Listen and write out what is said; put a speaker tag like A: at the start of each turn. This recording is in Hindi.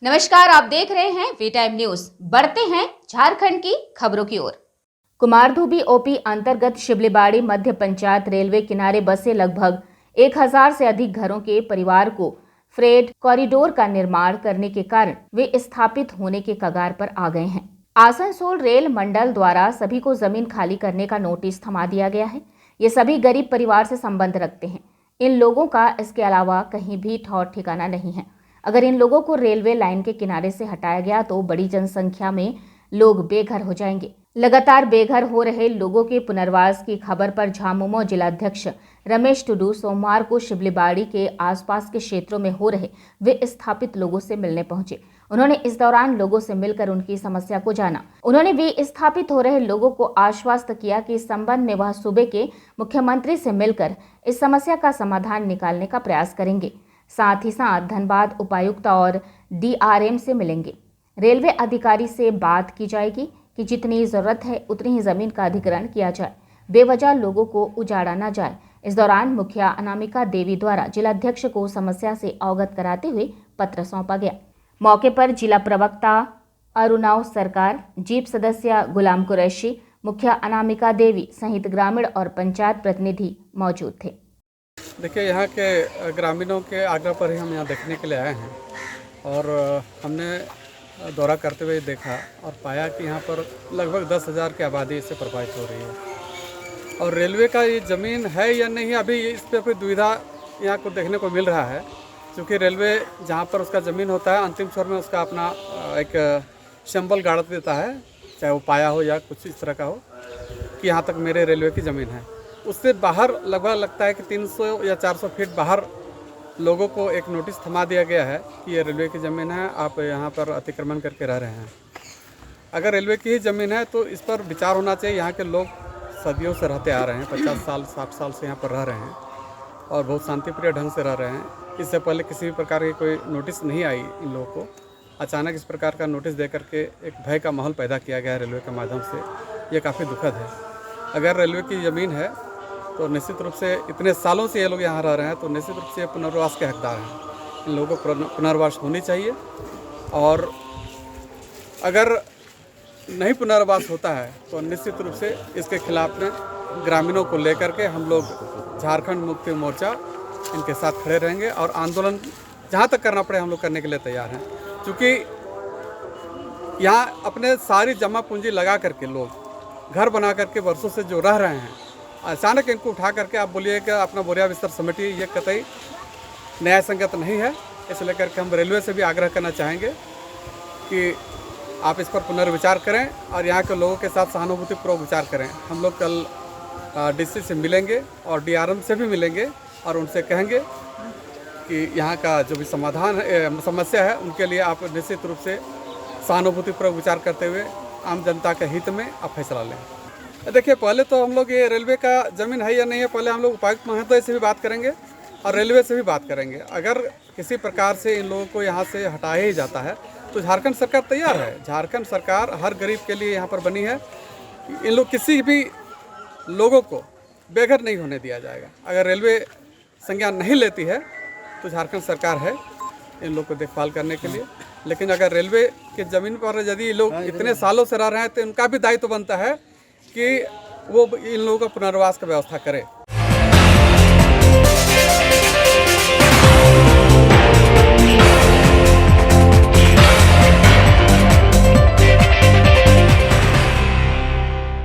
A: नमस्कार, आप देख रहे हैं वी टाइम न्यूज। बढ़ते हैं झारखंड की खबरों की ओर। कुमारधुबी ओपी अंतर्गत शिवलीबाड़ी मध्य पंचायत रेलवे किनारे बसे लगभग 1000 से अधिक घरों के परिवार को फ्रेट कॉरिडोर का निर्माण करने के कारण वे स्थापित होने के कगार पर आ गए हैं। आसनसोल रेल मंडल द्वारा सभी को जमीन खाली करने का नोटिस थमा दिया गया है। ये सभी गरीब परिवार से संबंध रखते हैं। इन लोगों का इसके अलावा कहीं भी ठौर ठिकाना नहीं है। अगर इन लोगों को रेलवे लाइन के किनारे से हटाया गया तो बड़ी जनसंख्या में लोग बेघर हो जाएंगे। लगातार बेघर हो रहे लोगों के पुनर्वास की खबर पर झामुमो जिलाध्यक्ष रमेश टुडू सोमवार को शिवलीबाड़ी के आसपास के क्षेत्रों में हो रहे विस्थापित लोगों से मिलने पहुंचे। उन्होंने इस दौरान लोगों से मिलकर उनकी समस्या को जाना। उन्होंने विस्थापित हो रहे लोगों को आश्वस्त किया कि इस संबंध में वह सूबे के मुख्यमंत्री से मिलकर इस समस्या का समाधान निकालने का प्रयास करेंगे। साथ ही साथ धनबाद उपायुक्त और DRM से मिलेंगे। रेलवे अधिकारी से बात की जाएगी कि जितनी जरूरत है उतनी ही जमीन का अधिग्रहण किया जाए, बेवजह लोगों को उजाड़ा न जाए। इस दौरान मुखिया अनामिका देवी द्वारा जिलाध्यक्ष को समस्या से अवगत कराते हुए पत्र सौंपा गया। मौके पर जिला प्रवक्ता अरुणाव सरकार, जीप सदस्य गुलाम कुरैशी, मुखिया अनामिका देवी सहित ग्रामीण और पंचायत प्रतिनिधि मौजूद थे।
B: देखिए, यहाँ के ग्रामीणों के आग्रह पर ही हम यहाँ देखने के लिए आए हैं और हमने दौरा करते हुए देखा और पाया कि यहाँ पर लगभग 10,000 की आबादी इससे प्रभावित हो रही है। और रेलवे का ये ज़मीन है या नहीं, अभी इस पर कोई दुविधा यहाँ को देखने को मिल रहा है, क्योंकि रेलवे जहाँ पर उसका ज़मीन होता है अंतिम छोर में उसका अपना एक सिंबल गाड़ देता है, चाहे वो पाया हो या कुछ इस तरह का हो कि यहाँ तक मेरे रेलवे की ज़मीन है। उससे बाहर लगभग लगता है कि 300 या 400 फीट बाहर लोगों को एक नोटिस थमा दिया गया है कि ये रेलवे की ज़मीन है, आप यहाँ पर अतिक्रमण करके रह रहे हैं। अगर रेलवे की ही ज़मीन है तो इस पर विचार होना चाहिए। यहाँ के लोग सदियों से रहते आ रहे हैं, 50 साल 60 साल से यहाँ पर रह रहे हैं और बहुत शांतिप्रिय ढंग से रह रहे हैं। इससे पहले किसी भी प्रकार की कोई नोटिस नहीं आई इन लोगों को। अचानक इस प्रकार का नोटिस दे करके एक भय का माहौल पैदा किया गया है रेलवे के माध्यम से। ये काफ़ी दुखद है। अगर रेलवे की ज़मीन है तो निश्चित रूप से इतने सालों से ये लोग यहाँ रह रहे हैं तो निश्चित रूप से पुनर्वास के हकदार हैं। इन लोगों को पुनर्वास होनी चाहिए और अगर नहीं पुनर्वास होता है तो निश्चित रूप से इसके खिलाफ में ग्रामीणों को लेकर के हम लोग झारखंड मुक्ति मोर्चा इनके साथ खड़े रहेंगे और आंदोलन जहाँ तक करना पड़े हम लोग करने के लिए तैयार हैं। क्योंकि यहाँ अपने सारी जमा पूंजी लगा करके लोग घर बना करके वर्षों से जो रह रहे हैं, अचानक इनको उठा करके आप बोलिए कि अपना बोरिया बिस्तर समेटिए, ये कतई न्याय संगत नहीं है। इस लेकर के हम रेलवे से भी आग्रह करना चाहेंगे कि आप इस पर पुनर्विचार करें और यहाँ के लोगों के साथ सहानुभूतिपूर्वक विचार करें। हम लोग कल DC से मिलेंगे और DRM से भी मिलेंगे और उनसे कहेंगे कि यहाँ का जो भी समाधान है, समस्या है, उनके लिए आप निश्चित रूप से सहानुभूतिपूर्वक विचार करते हुए आम जनता के हित में आप फैसला लें। देखिए, पहले तो हम लोग ये रेलवे का ज़मीन है या नहीं है, पहले हम लोग उपायुक्त महोदय से भी बात करेंगे और रेलवे से भी बात करेंगे। अगर किसी प्रकार से इन लोगों को यहाँ से हटाया ही जाता है तो झारखंड सरकार तैयार है। झारखंड सरकार हर गरीब के लिए यहाँ पर बनी है। इन लोग किसी भी लोगों को बेघर नहीं होने दिया जाएगा। अगर रेलवे संज्ञान नहीं लेती है तो झारखंड सरकार है इन लोग को देखभाल करने के लिए। लेकिन अगर रेलवे की ज़मीन पर यदि लोग इतने सालों से रह रहे हैं तो उनका भी दायित्व बनता है कि वो इन लोगों का पुनर्वास की व्यवस्था करे।